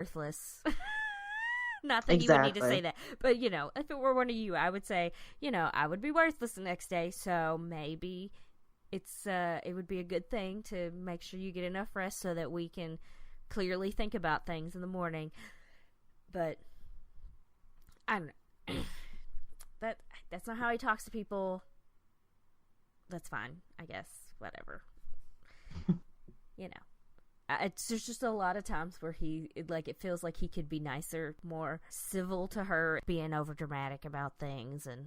worthless. Not that you would need to say that, but if it were one of you, I would say, I would be worthless the next day, so maybe it would be a good thing to make sure you get enough rest so that we can clearly think about things in the morning. But I don't know. That's not how he talks to people. That's fine, I guess. Whatever. There's just a lot of times where it feels like he could be nicer, more civil to her, being over dramatic about things, and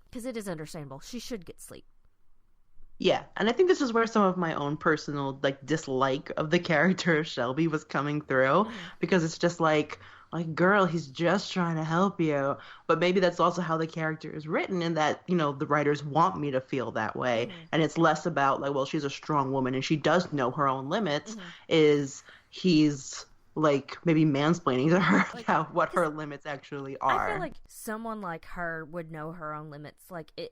because it is understandable, she should get sleep. Yeah, and I think this is where some of my own personal dislike of the character of Shelby was coming through, because it's just like, girl, he's just trying to help you. But maybe that's also how the character is written, in that, the writers want me to feel that way. And it's less about, well, she's a strong woman and she does know her own limits, he's maybe mansplaining to her what her limits actually are. I feel like someone like her would know her own limits.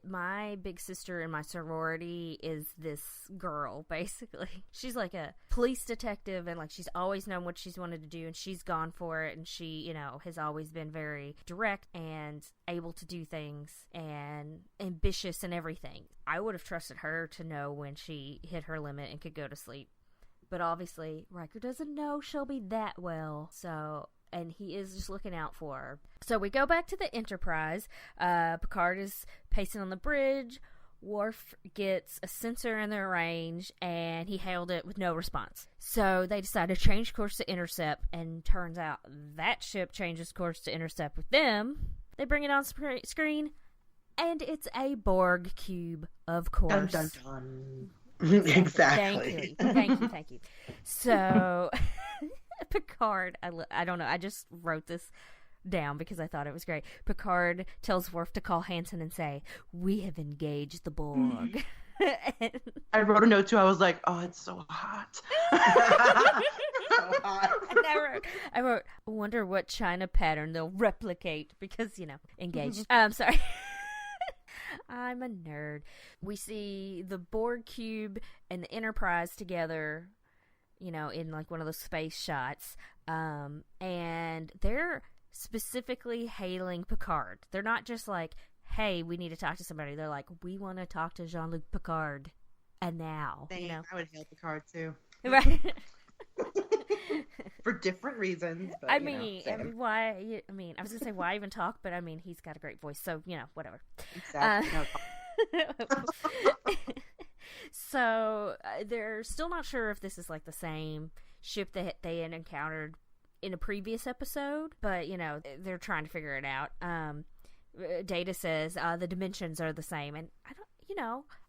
My big sister in my sorority is this girl, basically. She's like a police detective, and she's always known what she's wanted to do, and she's gone for it, and she, has always been very direct and able to do things and ambitious and everything. I would have trusted her to know when she hit her limit and could go to sleep. But obviously, Riker doesn't know Shelby that well, and he is just looking out for her. So we go back to the Enterprise. Picard is pacing on the bridge. Worf gets a sensor in their range, and he hailed it with no response. So they decide to change course to intercept, and turns out that ship changes course to intercept with them. They bring it on screen, and it's a Borg cube, of course. Dun, dun, dun. Exactly. Thank you. So, Picard, I don't know, I just wrote this down because I thought it was great. Picard tells Worf to call Hansen and say, "We have engaged the Borg." I wrote a note too. I was like, "Oh, it's so hot." So hot. And I wrote, "I wonder what China pattern they'll replicate," because, engaged. Sorry. I'm a nerd. We see the Borg cube and the Enterprise together, in one of those space shots. And they're specifically hailing Picard. They're not just like, "Hey, we need to talk to somebody." They're like, "We want to talk to Jean-Luc Picard. And now." I would hail Picard too. Right. For different reasons. But, I mean, why? I was gonna say, why even talk? But he's got a great voice, so whatever. Exactly. So they're still not sure if this is the same ship that they had encountered in a previous episode, but they're trying to figure it out. Data says the dimensions are the same, and I don't.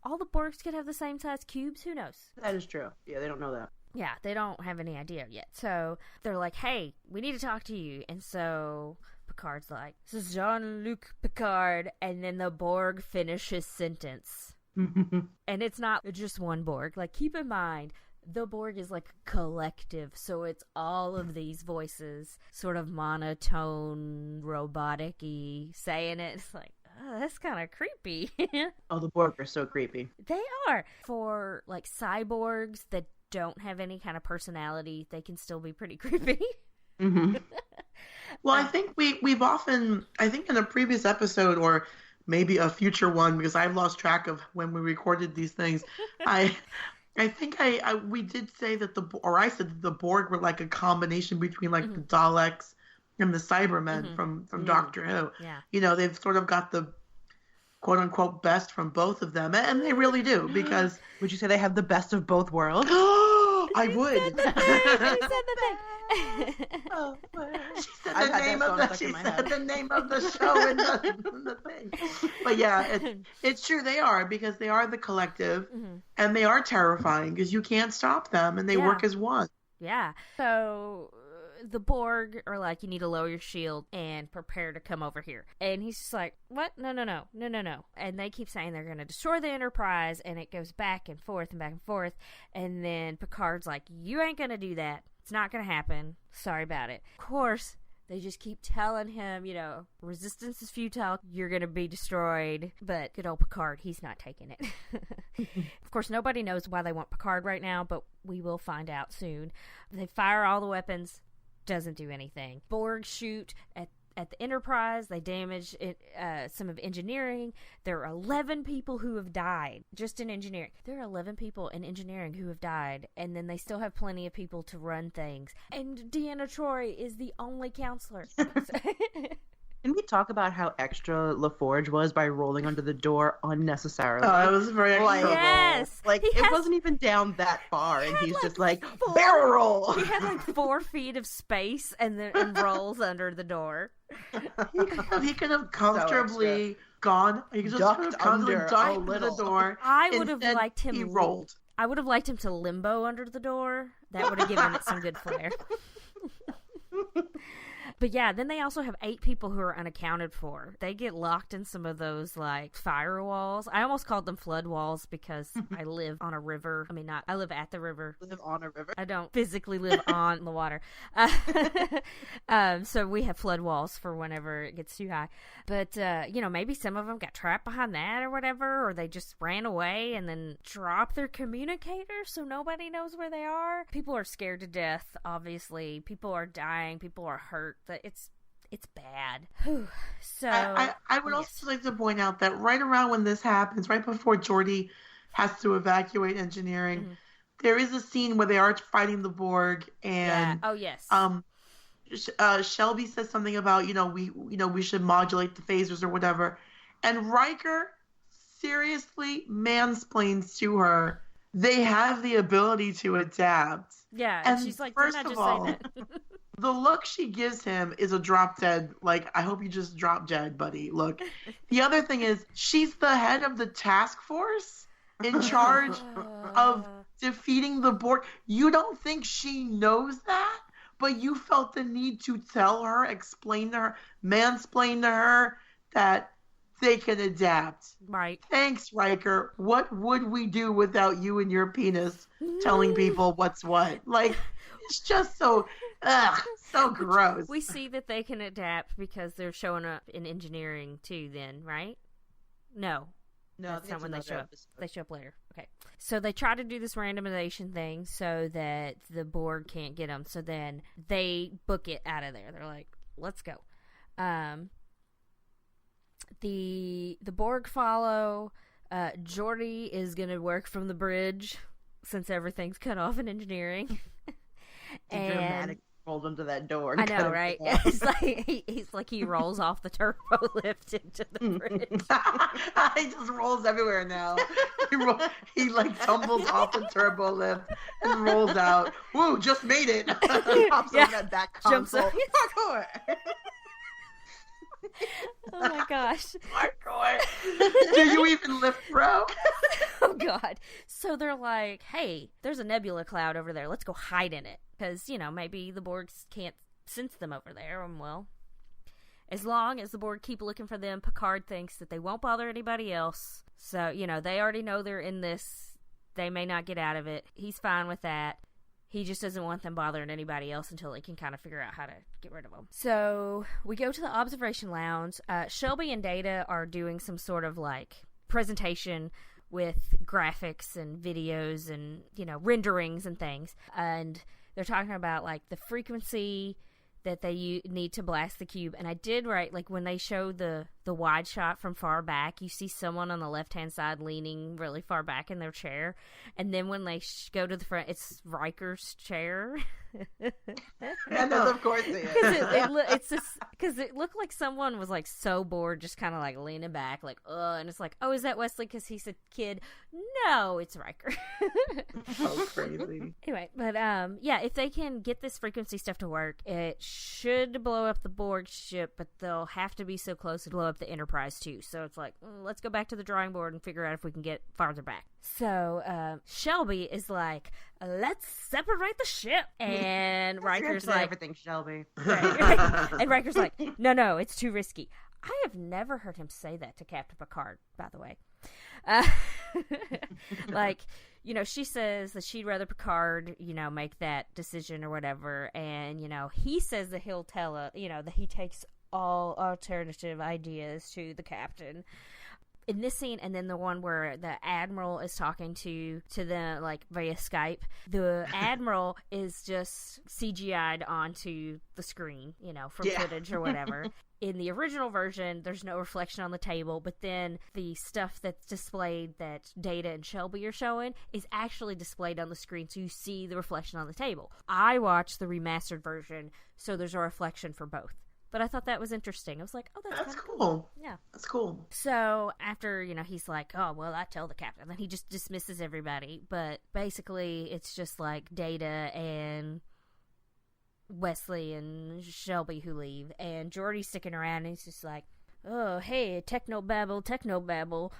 All the Borgs could have the same size cubes. Who knows? That is true. Yeah, they don't know that. Yeah, they don't have any idea yet. So they're like, "Hey, we need to talk to you." And so Picard's like, "This is Jean-Luc Picard." And then the Borg finish his sentence. And it's not just one Borg. Keep in mind, the Borg is a collective. So it's all of these voices, sort of monotone, robotic-y, saying it. It's like, oh, that's kind of creepy. Oh, the Borg are so creepy. They are. For, cyborgs that don't have any kind of personality, they can still be pretty creepy. Mm-hmm. Well, I think we've often, I think in a previous episode or maybe a future one, because I've lost track of when we recorded these things, I think we did say that I said that the Borg were a combination between the Daleks and the Cybermen from Doctor Who. Yeah. They've sort of got the quote unquote best from both of them, and they really do, because would you say they have the best of both worlds? I would. He said the thing. Oh, she said the name of the show in the thing. But yeah, it's true, they are, because they are the collective, and they are terrifying because you can't stop them, and they work as one. Yeah. So the Borg are like, "You need to lower your shield and prepare to come over here." And he's just like, "What? No. And they keep saying they're going to destroy the Enterprise, and it goes back and forth and back and forth. And then Picard's like, "You ain't going to do that. It's not going to happen. Sorry about it." Of course, they just keep telling him, resistance is futile. You're going to be destroyed. But good old Picard, he's not taking it. Of course, nobody knows why they want Picard right now, but we will find out soon. They fire all the weapons. doesn't do anything. Borg shoot at the Enterprise. They damage some of engineering. There are 11 people who have died just in engineering. There are 11 people in engineering who have died, and then they still have plenty of people to run things. And Deanna Troi is the only counselor. Can we talk about how extra LaForge was by rolling under the door unnecessarily? Oh, it was very extra. Yes! Like, it wasn't even down that far, and he's just like, four- barrel roll! He had like 4 feet of space and rolls under the door. He could have comfortably gone. He could just Ducked comfortably under ducked a under the little. door. I would have Instead, liked him. He rolled. I would have liked him to limbo under the door. That would have given it some good flair. But yeah, then they also have 8 people who are unaccounted for. They get locked in some of those, like, firewalls. I almost called them flood walls because I live on a river. I mean, I live at the river. Live on a river. I don't physically live on the water. So we have flood walls for whenever it gets too high. But, maybe some of them got trapped behind that or whatever, or they just ran away and then dropped their communicator so nobody knows where they are. People are scared to death, obviously. People are dying. People are hurt. It's bad. So I would also like to point out that right around when this happens, right before Geordi has to evacuate engineering, there is a scene where they are fighting the Borg, and Shelby says something about we should modulate the phasers or whatever, and Riker seriously mansplains to her. They have the ability to adapt. Yeah, and she's like, first didn't I of just all, say that? the look she gives him is a drop dead, like, I hope you just drop dead, buddy, look. The other thing is, she's the head of the task force in charge of defeating the Borg. You don't think she knows that? But you felt the need to tell her, explain to her, mansplain to her that they can adapt. Right. Thanks, Riker. What would we do without you and your penis telling people what's what? Like, it's just so gross. We see that they can adapt because they're showing up in engineering too then, right? No, that's not when they show up. They show up later. Okay. So they try to do this randomization thing so that the Borg can't get them. So then they book it out of there. They're like, let's go. The Borg follow. Geordi is going to work from the bridge since everything's cut off in engineering. And dramatic rolled into that door. I know, right? It's like he rolls off the turbo lift into the bridge. He just rolls everywhere now. He like tumbles off the turbo lift and rolls out. Woo! Just made it. Pops on that back console. Jumps up. Parkour. Oh my gosh. Parkour. Do you even lift, bro? Oh god. So they're like, hey, there's a nebula cloud over there. Let's go hide in it. Because, maybe the Borgs can't sense them over there. And, well, as long as the Borg keep looking for them, Picard thinks that they won't bother anybody else. So, they already know they're in this. They may not get out of it. He's fine with that. He just doesn't want them bothering anybody else until he can kind of figure out how to get rid of them. So we go to the observation lounge. Shelby and Data are doing some sort of presentation with graphics and videos and, renderings and things. And they're talking about the frequency that they need to blast the cube. And I did write, when they show the wide shot from far back, you see someone on the left-hand side leaning really far back in their chair. And then when they go to the front, it's Riker's chair. And of course it is. Because it looked like someone was so bored, just kind of leaning back, and it's oh, is that Wesley because he's a kid? No, it's Riker. So crazy. Anyway, but if they can get this frequency stuff to work, it should blow up the Borg ship, but they'll have to be so close to blow up the Enterprise too. So it's let's go back to the drawing board and figure out if we can get farther back. So Shelby is let's separate the ship, and Riker's everything, Shelby. Right. And Riker's no, it's too risky. I have never heard him say that to Captain Picard, by the way. She says that she'd rather Picard, make that decision or whatever, and he says that he'll tell her, that he takes all alternative ideas to the captain. in this scene, and then the one where the Admiral is talking to them, like, via Skype, the Admiral is just CGI'd onto the screen, you know, from footage or whatever. In the original version, there's no reflection on the table, but then the stuff that's displayed that Data and Shelby are showing is actually displayed on the screen, so you see the reflection on the table. I watched the remastered version, so there's a reflection for both. But I thought that was interesting. I was like, oh, that's cool. Yeah. That's cool. So after, you know, he's like, oh, well, I tell the captain. Then he just dismisses everybody. But basically, it's just like Data and Wesley and Shelby who leave. And Geordi's sticking around, and he's just like, oh, hey, technobabble.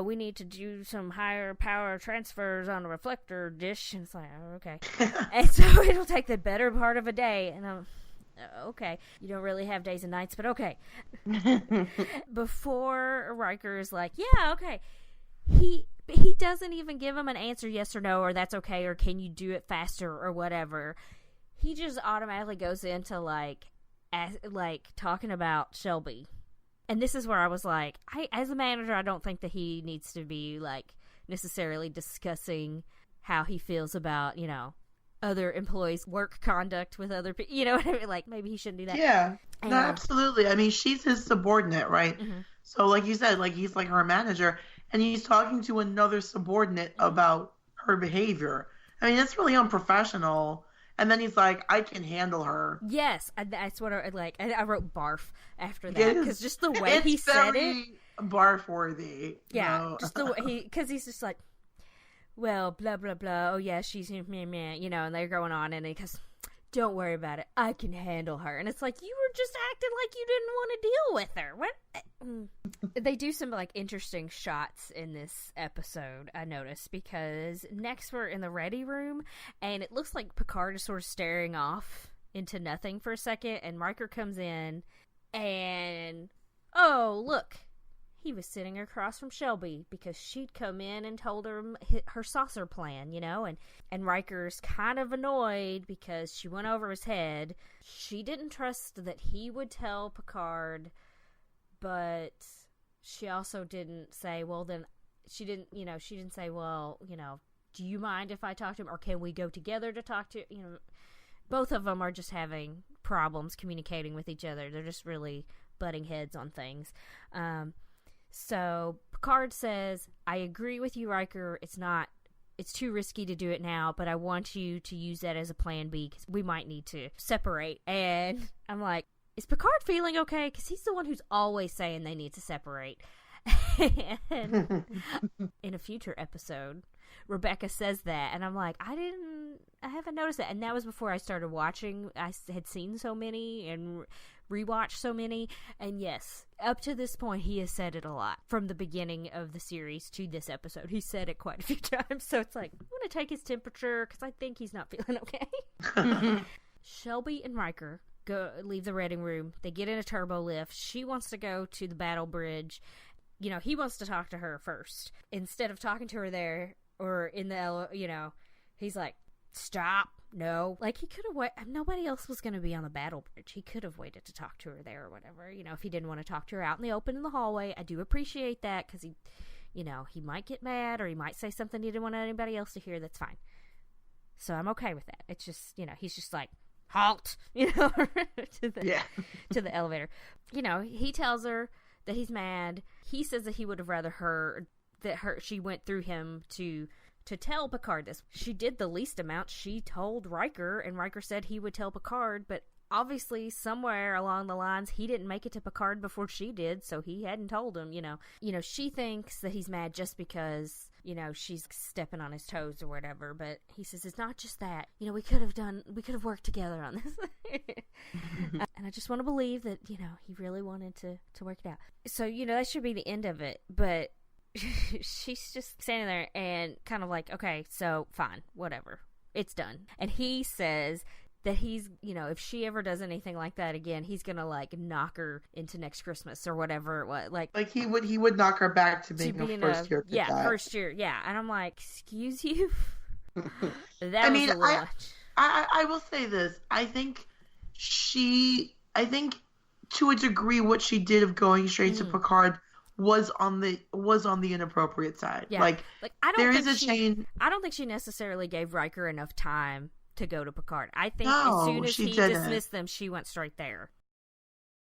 We need to do some higher power transfers on a reflector dish. And it's like, oh, okay. And so it'll take the better part of a day. And I'm... okay, you don't really have days and nights, but okay. Before Riker is like, yeah, okay, he doesn't even give him an answer, yes or no, or that's okay, or can you do it faster, or whatever. He just automatically goes into like talking about Shelby, and this is where I was like, as a manager, I don't think that he needs to be like necessarily discussing how he feels about, you know, other employees' work conduct with other people, you know what I mean? Like, maybe he shouldn't do that. Yeah, no, absolutely. I mean, she's his subordinate, right? Mm-hmm. So, like you said, like, he's like her manager, and he's talking to another subordinate about her behavior. I mean, it's really unprofessional. And then he's like, I can handle her. Yes, that's what I like. I wrote barf after that, because just the way he said it. Barf-worthy. Yeah, just the way because he's just like, well, blah, blah, blah, oh, yeah, she's, meh, meh, you know, and they're going on, and he goes, don't worry about it, I can handle her. And it's like, you were just acting like you didn't want to deal with her. What? They do some, like, interesting shots in this episode, I noticed, because next we're in the ready room, and it looks like Picard is sort of staring off into nothing for a second, and Riker comes in, and, oh, look, he was sitting across from Shelby because she'd come in and told her saucer plan, you know, and Riker's kind of annoyed because she went over his head. She didn't trust that he would tell Picard, but she also didn't say, well, then she didn't say, well, you know, do you mind if I talk to him, or can we go together to talk to, you know, both of them are just having problems communicating with each other. They're just really butting heads on things. So Picard says, I agree with you, Riker. It's too risky to do it now, but I want you to use that as a plan B because we might need to separate. And I'm like, is Picard feeling okay? Because he's the one who's always saying they need to separate. And in a future episode, Rebekah says that, and I'm like, I haven't noticed that. And that was before I started watching. I had seen so many and rewatched so many, and yes, up to this point he has said it a lot. From the beginning of the series to this episode, he said it quite a few times, so it's like, I'm gonna take his temperature because I think he's not feeling okay. Shelby and Riker leave the reading room. They get in a turbo lift. She wants to go to the battle bridge. You know, he wants to talk to her first. Instead of talking to her there or in the, you know, he's like, stop. No. Like, he could have waited. Nobody else was going to be on the battle bridge. He could have waited to talk to her there or whatever, you know, if he didn't want to talk to her out in the open in the hallway. I do appreciate that because he, you know, he might get mad or he might say something he didn't want anybody else to hear. That's fine. So I'm okay with that. It's just, you know, he's just like, halt, you know, to the elevator. You know, he tells her that he's mad. He says that he would have rather she went through him to tell Picard this. She did the least amount. She told Riker, and Riker said he would tell Picard, but obviously somewhere along the lines he didn't make it to Picard before she did, so he hadn't told him, you know. You know, she thinks that he's mad just because, you know, she's stepping on his toes or whatever, but he says it's not just that. You know, we could have worked together on this. And I just want to believe that, you know, he really wanted to work it out. So, you know, that should be the end of it, but she's just standing there and kind of like, okay, so fine, whatever, it's done. And he says that he's, you know, if she ever does anything like that again, he's gonna like knock her into next Christmas or whatever it was. Like he would knock her back to being a first year cadet. Yeah, first year, yeah. And I'm like, excuse you? That was a lot. I will say this. I think to a degree what she did of going straight to Picard was on the inappropriate side. Yeah. Like I don't there think is a chain. I don't think she necessarily gave Riker enough time to go to Picard. I think No, as soon as she he didn't. dismissed them, she went straight there.